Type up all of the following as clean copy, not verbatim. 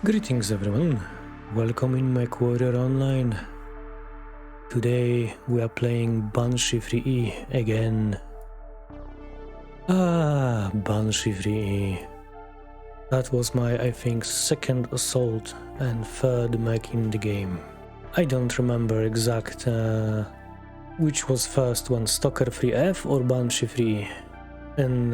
Greetings everyone, welcome in MechWarrior Online. Today we are playing Banshee 3E again. Banshee 3E. That was my, I think, second assault and third mech in the game. I don't remember exact which was first one, Stalker 3F or Banshee 3E. And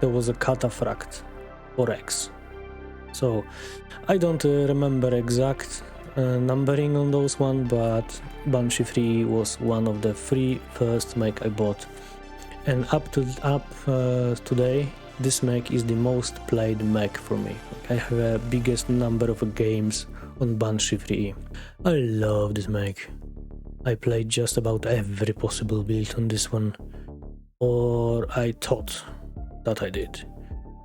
there was a Cataphract or X. So I don't remember exact numbering on those one, but Banshee 3 was one of the three first mech I bought, and up today this mech is the most played mech for me. I have a biggest number of games on Banshee 3. I love this mech. I played just about every possible build on this one, or I thought that I did.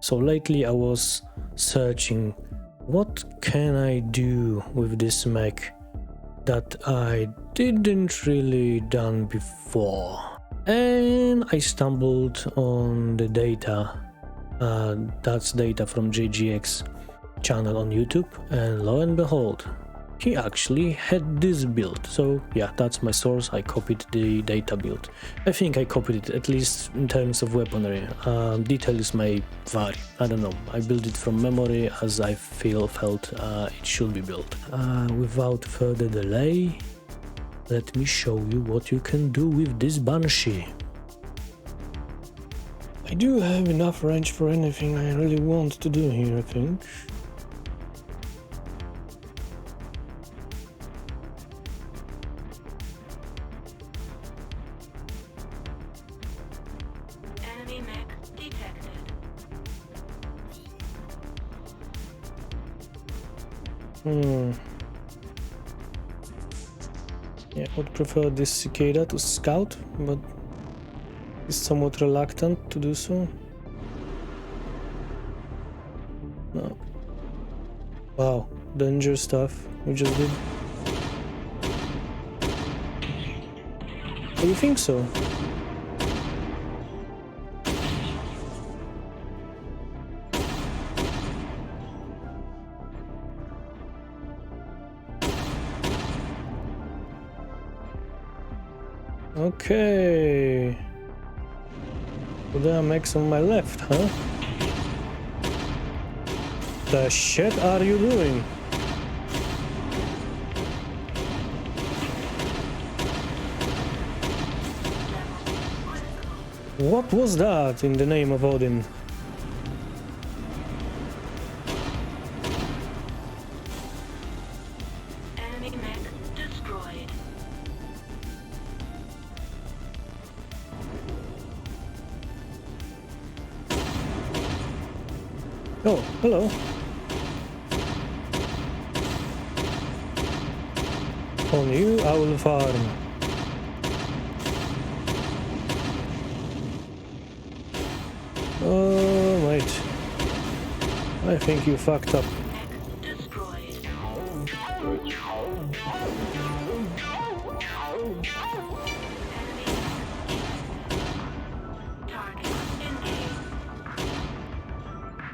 So lately I was searching what can I do with this mech that I didn't really done before, and I stumbled on the data. That's data from JGX channel on YouTube, and lo and behold, he actually had this build. So yeah, that's my source. I copied the data build. I think I copied it, at least in terms of weaponry. Details may vary, I don't know. I built it from memory as I felt it should be built. Without further delay, let me show you what you can do with this Banshee. I do have enough range for anything I really want to do here, I think. Yeah, I would prefer this cicada to scout, but is somewhat reluctant to do so. No. Wow, danger stuff we just did. Do you think so? Okay. So there are mechs on my left, huh? The shit are you doing? What was that in the name of Odin? Oh, hello. On you, I will farm. Oh, mate. I think you fucked up.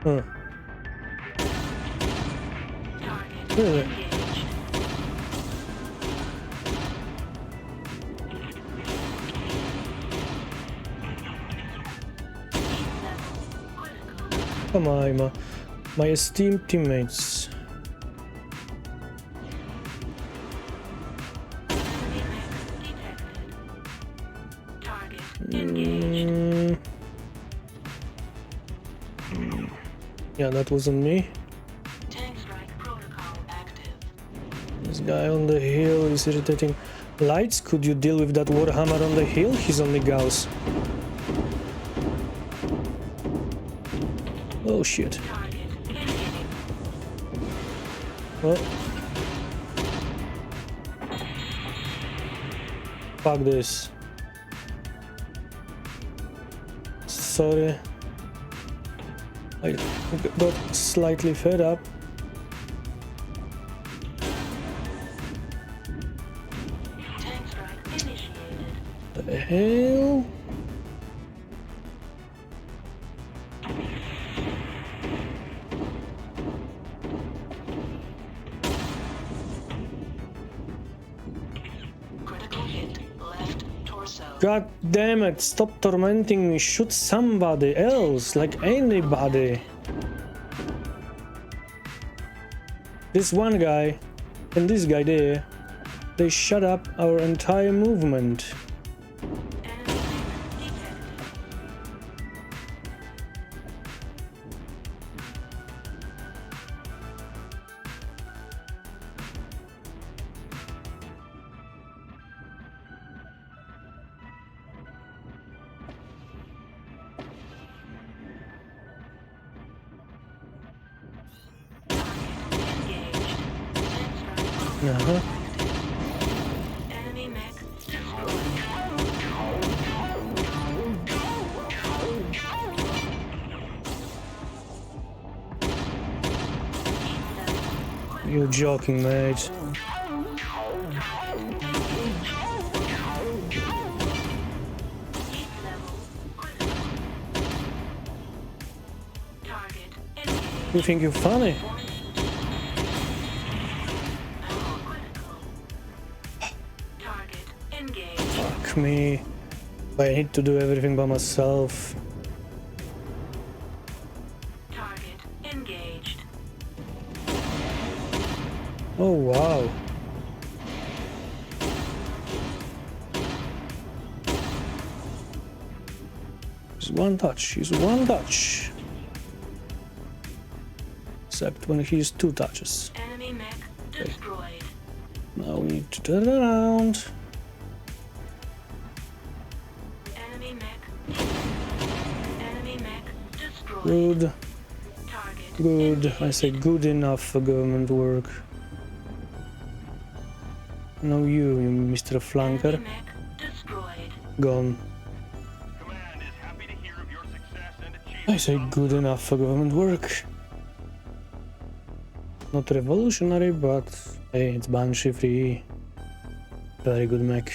Huh. Really? Come on, my esteemed teammates. Yeah, that wasn't me. This guy on the hill is irritating. Lights, could you deal with that Warhammer on the hill? He's only Gauss. Oh shit. Well. Fuck this. Sorry. I got slightly fed up. The hell? God damn it, stop tormenting me, shoot somebody else, like anybody. This one guy and this guy there, they shut up our entire movement. Enemy mech You're joking, mate. You think you're funny? Fuck me. I need to do everything by myself. Target engaged. Oh wow. It's one touch, it's one touch. Except when he's two touches. Enemy mech destroyed. Now we need to turn around. Enemy mech. Enemy mech destroyed. Good. Target Good. engaged. I say good enough for government work. Now you Mr. Flanker. Enemy mech destroyed. Gone. Command is happy to hear of your success and achievement. I say good enough for government work. Not revolutionary, but hey, it's Banshee free. Very good mech.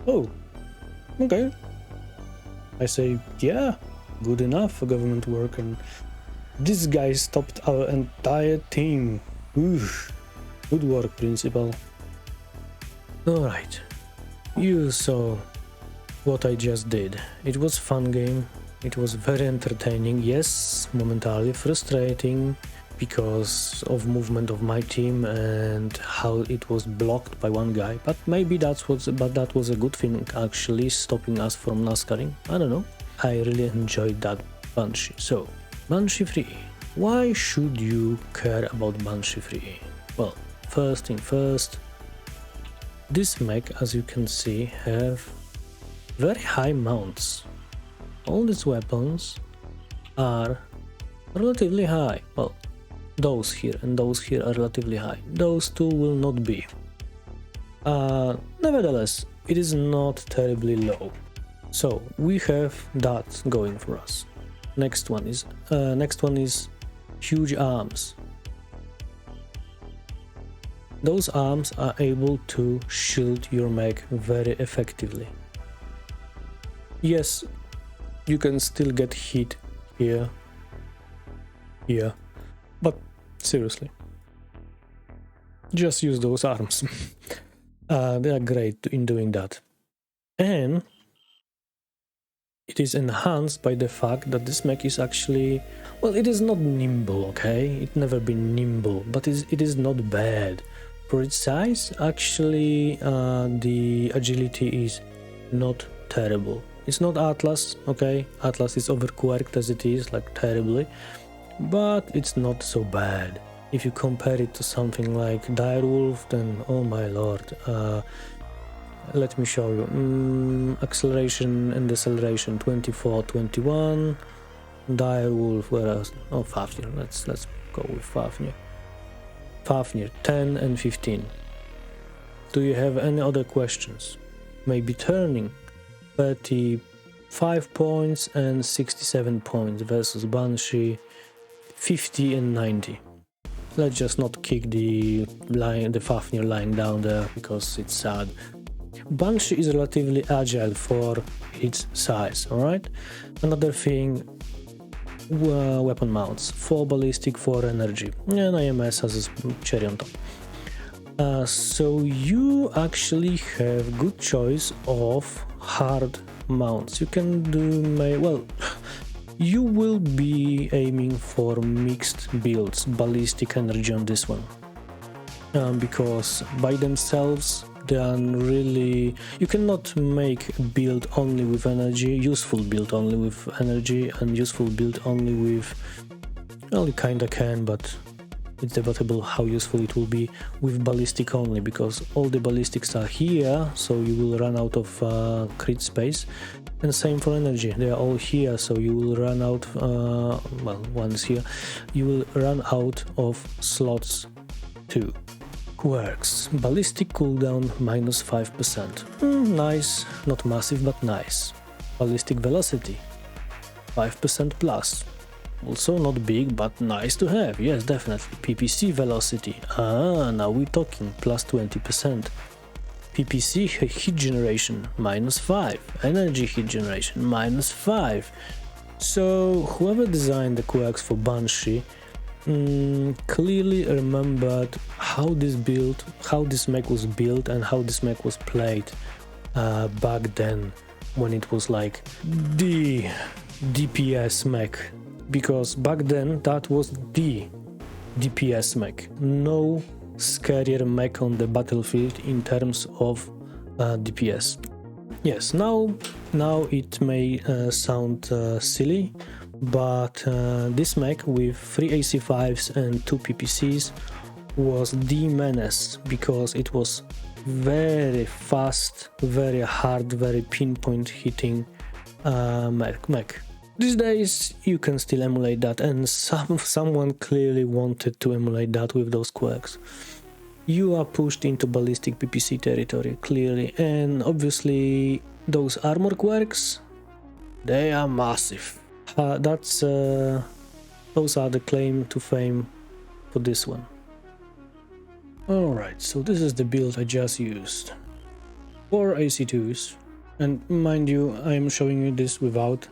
Oh, okay. I say, yeah, good enough for government work, and this guy stopped our entire team. Oof. Good work, Principal. Alright, you saw what I just did. It was fun game. It was very entertaining, yes, momentarily frustrating because of movement of my team and how it was blocked by one guy, but maybe that was a good thing, actually stopping us from NASCARing. I don't know. I really enjoyed that Banshee. So, Banshee 3. Why should you care about Banshee 3? Well, first thing first, this mech, as you can see, have very high mounts. All these weapons are relatively high. Well, those here and those here are relatively high. Those two will not be. Nevertheless, it is not terribly low. So we have that going for us. Next one is huge arms. Those arms are able to shield your mech very effectively. Yes, you can still get hit here, but seriously, just use those arms. They are great in doing that. And it is enhanced by the fact that this mech is actually, well, it is not nimble, okay? It never been nimble, but it is not bad. For its size, actually, the agility is not terrible. It's not Atlas, okay? Atlas is overquarked as it is, like terribly, but it's not so bad. If you compare it to something like Direwolf, then oh my lord. Let me show you. Acceleration and deceleration 24, 21. Direwolf, whereas Fafnir. Let's go with Fafnir. Fafnir 10 and 15. Do you have any other questions? Maybe turning 35 points and 67 points versus Banshee 50 and 90. Let's just not kick the Fafnir lying down there because it's sad. Banshee is relatively agile for its size, alright? Another thing, weapon mounts. 4 ballistic, 4 energy, and IMS has a cherry on top. So you actually have good choice of hard mounts. You can do well, you will be aiming for mixed builds, ballistic energy on this one, because by themselves they are really, you cannot make a build only with energy, useful build only with energy, and useful build only with, well, you kinda can, but it's debatable how useful it will be with ballistic only, because all the ballistics are here, so you will run out of crit space, and same for energy, they are all here, so you will run out, well, one is here, you will run out of slots too. Quirks. Ballistic cooldown minus 5%. Nice, not massive but nice. Ballistic velocity 5% plus. Also not big but nice to have, yes, definitely. PPC velocity, now we're talking, plus 20%. PPC hit generation minus 5. Energy hit generation minus 5. So whoever designed the quirks for Banshee clearly remembered how this mech was built and how this mech was played back then, when it was like the DPS mech, because back then that was the DPS mech. No scarier mech on the battlefield in terms of DPS. Yes, now it may sound silly, but this mech with 3 AC5s and 2 PPCs was the menace, because it was very fast, very hard, very pinpoint hitting mech. These days you can still emulate that, and someone clearly wanted to emulate that with those quirks. You are pushed into ballistic PPC territory, clearly, and obviously those armor quirks, they are massive. Those are the claim to fame for this one. Alright, so this is the build I just used. 4 AC2s, and mind you, I am showing you this without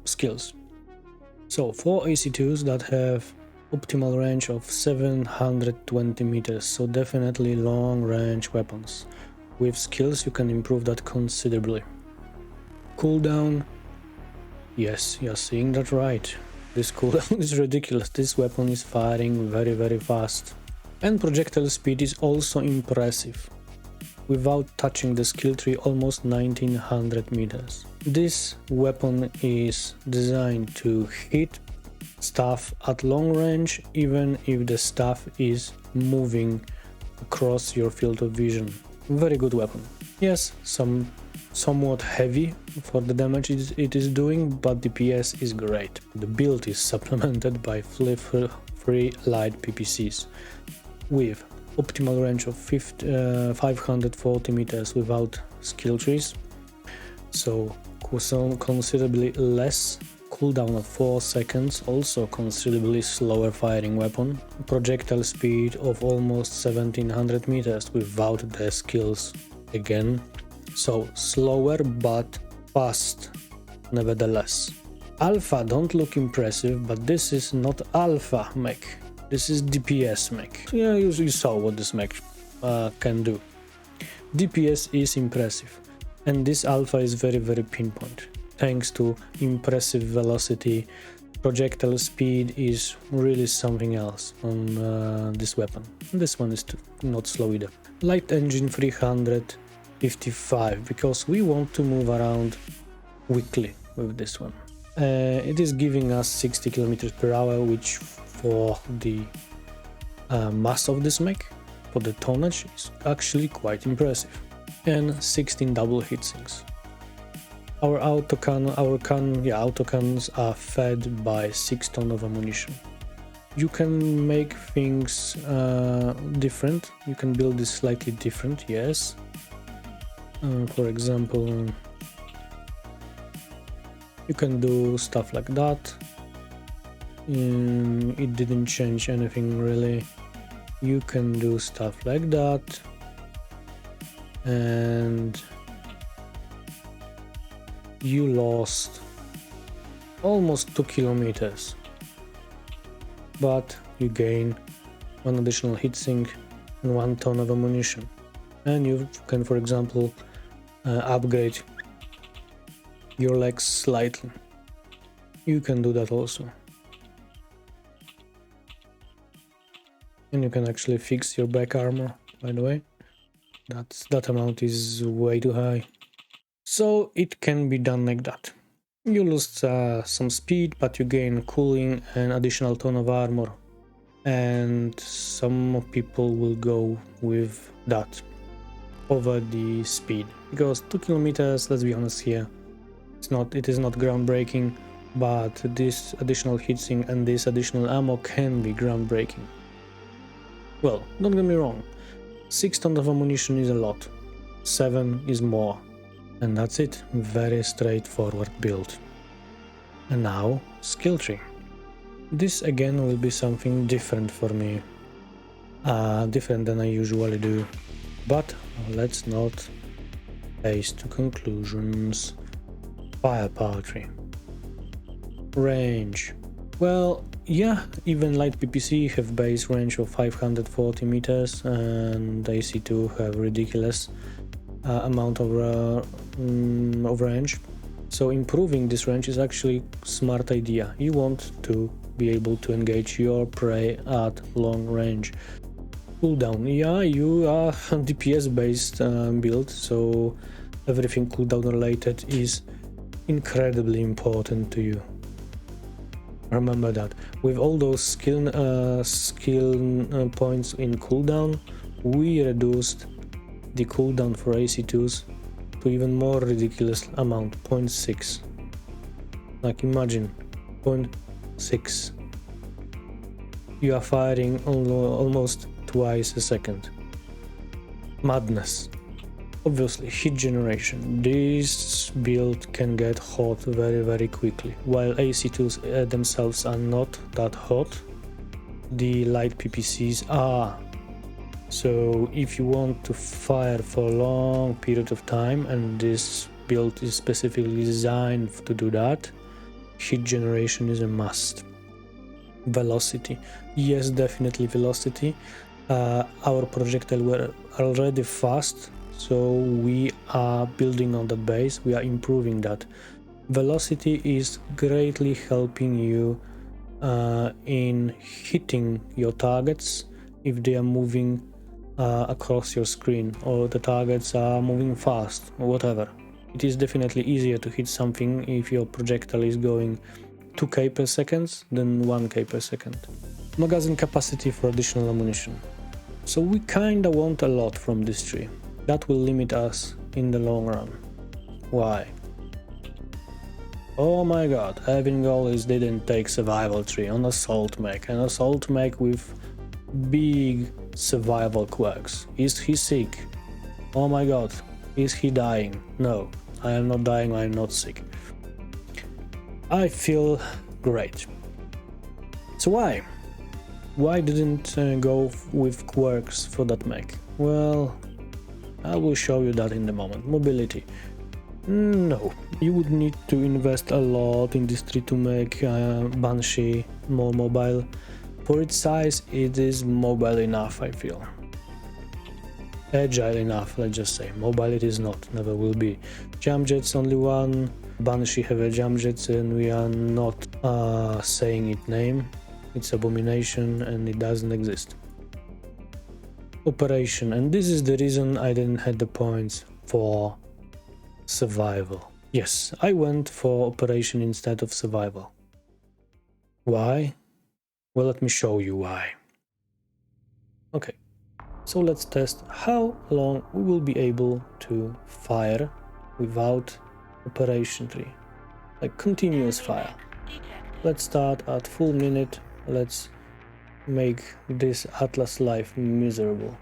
skills. So 4 AC2s that have optimal range of 720 meters, so definitely long range weapons. With skills you can improve that considerably. Cooldown, yes, you're seeing that right. This cooldown is ridiculous. This weapon is firing very, very fast. And projectile speed is also impressive. Without touching the skill tree, almost 1900 meters. This weapon is designed to hit stuff at long range, even if the stuff is moving across your field of vision. Very good weapon. Yes, somewhat heavy for the damage it is doing, but DPS is great. The build is supplemented by 3 light PPCs with optimal range of 540 meters without skill trees, so considerably less, cooldown of 4 seconds, also considerably slower firing weapon, projectile speed of almost 1700 meters without the skills again, so slower but fast nevertheless. Alpha don't look impressive, but this is not alpha mech. This is DPS mech. Yeah, you saw what this mech can do. DPS is impressive, and this alpha is very, very pinpoint. Thanks to impressive velocity, projectile speed is really something else on this weapon. This one is not slow either. Light engine 355, because we want to move around quickly with this one. It is giving us 60 km per hour, which for the mass of this mech, for the tonnage, is actually quite impressive. And 16 double heatsinks. Our autocannons are fed by 6 tons of ammunition. You can make things different. You can build this slightly different, yes. For example, you can do stuff like that. It didn't change anything really. You can do stuff like that, and you lost almost 2 kilometers, but you gain 1 additional heatsink and 1 ton of ammunition. And you can, for example, upgrade your legs slightly. You can do that also. And you can actually fix your back armor, by the way. That amount is way too high. So it can be done like that. You lose some speed, but you gain cooling and additional ton of armor. And some people will go with that over the speed. Because 2 kilometers, let's be honest here, it is not groundbreaking, but this additional heatsink and this additional ammo can be groundbreaking. Well, don't get me wrong, 6 tons of ammunition is a lot, 7 is more, and that's it, very straightforward build. And now, skill tree. This again will be something different for me, different than I usually do, but let's not haste to conclusions. Firepower tree. Range. Well, yeah, even light PPC have base range of 540 meters and AC2 have ridiculous amount of range. So improving this range is actually a smart idea. You want to be able to engage your prey at long range. Cooldown. Yeah, you are DPS based build, so everything cooldown related is incredibly important to you. Remember that. With all those skill points in cooldown, we reduced the cooldown for AC2s to even more ridiculous amount, 0.6. Like imagine, 0.6. You are firing almost twice a second. Madness. Obviously, heat generation. This build can get hot very quickly. While AC2s themselves are not that hot, the light PPCs are. So if you want to fire for a long period of time, and this build is specifically designed to do that, heat generation is a must. Velocity. Yes, definitely velocity. Our projectile were already fast, so we are building on that base, we are improving that. Velocity is greatly helping you in hitting your targets if they are moving across your screen, or the targets are moving fast, or whatever. It is definitely easier to hit something if your projectile is going 2k per second than 1k per second. Magazine capacity for additional ammunition. So we kinda want a lot from this tree. That will limit us in the long run. Why? Oh my god, Evan Goalies didn't take survival tree on assault mech, an assault mech with big survival quirks. Is he sick? Oh my god, is he dying? No, I am not dying, I am not sick. I feel great. So why? Why didn't go with quirks for that mech? Well, I will show you that in a moment. Mobility. No, you would need to invest a lot in this tree to make Banshee more mobile. For its size, it is mobile enough, I feel. Agile enough, let's just say. Mobile it is not, never will be. Jump jets only one. Banshee have a jump jets and we are not saying its name. It's abomination and it doesn't exist. Operation, and this is the reason I didn't have the points for survival. Yes, I went for operation instead of survival. Why? Well, let me show you why. Okay, so let's test how long we will be able to fire without operation tree, like continuous fire. Let's start at full minute. Let's make this Atlas life miserable.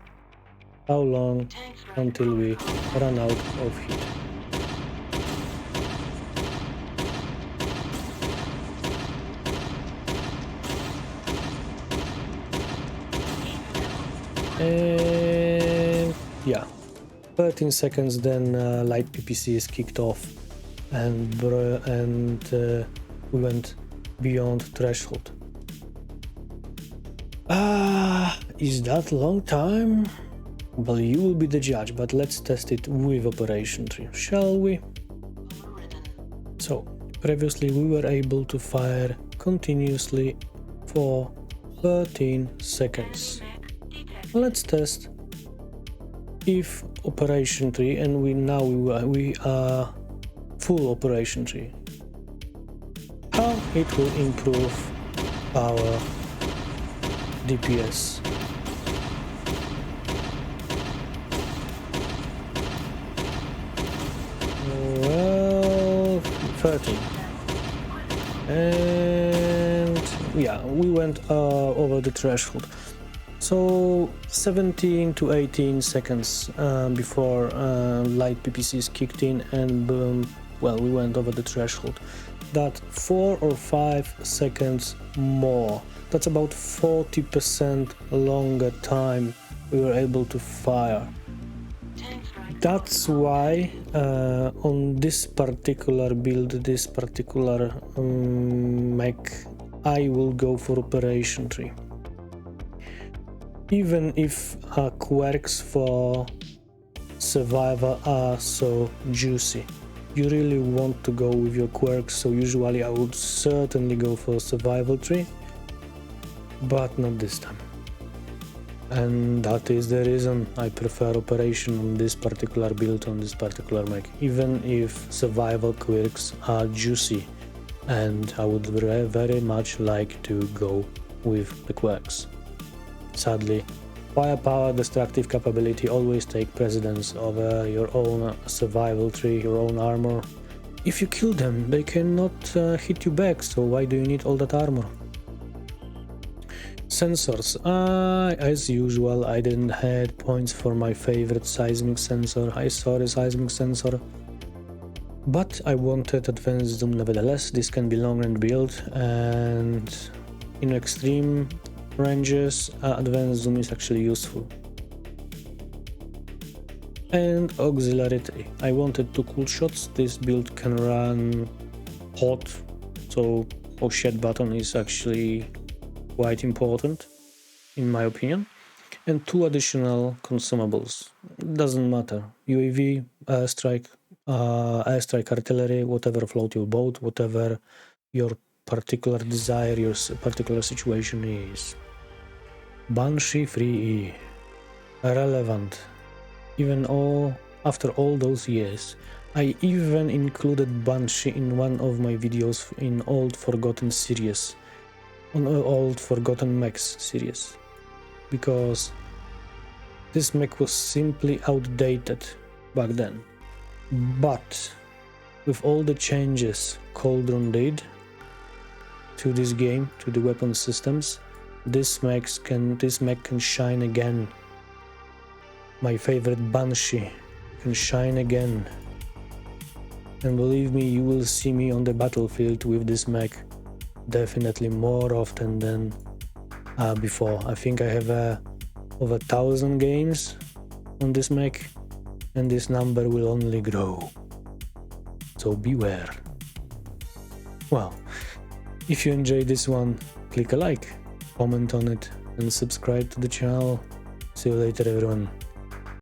How long until we run out of heat? And yeah, 13 seconds, then light PPC is kicked off and we went beyond threshold. is that long time? Well, you will be the judge, but let's test it with operation tree, shall we? So, previously we were able to fire continuously for 13 seconds. Let's test if operation tree, and we are full operation tree, how it will improve our DPS. Well, 13. And yeah, we went over the threshold. So 17 to 18 seconds before light PPCs kicked in, and boom, well, we went over the threshold. That 4 or 5 seconds more. That's about 40% longer time we were able to fire. That's why on this particular build, this particular mech, I will go for operation tree. Even if quirks for survivor are so juicy, you really want to go with your quirks, so usually I would certainly go for survival tree, but not this time. And that is the reason I prefer operation on this particular build, on this particular mech, even if survival quirks are juicy, and I would very much like to go with the quirks. Sadly, firepower, destructive capability always take precedence over your own survival tree, your own armor. If you kill them, they cannot hit you back, so why do you need all that armor? Sensors. As usual, I didn't have points for my favorite seismic sensor. I saw the seismic sensor, but I wanted advanced zoom nevertheless. This can be long range build, and in extreme ranges, advanced zoom is actually useful. And auxiliary tree. I wanted 2 cool shots. This build can run hot, so oh shit button is actually quite important in my opinion. And 2 additional consumables. Doesn't matter. UAV, airstrike artillery, whatever float your boat, whatever your particular desire, your particular situation is. Banshee 3E, relevant, even after all those years. I even included Banshee in one of my videos in Old Forgotten series, on Old Forgotten Mechs series, because this mech was simply outdated back then. But with all the changes Cauldron did to this game, to the weapon systems, this mech can shine again. My favorite Banshee can shine again. And believe me, you will see me on the battlefield with this mech definitely more often than before. I think I have over 1,000 games on this mech, and this number will only grow. So beware. Well, if you enjoyed this one, click a like, comment on it, and subscribe to the channel. See you later, everyone.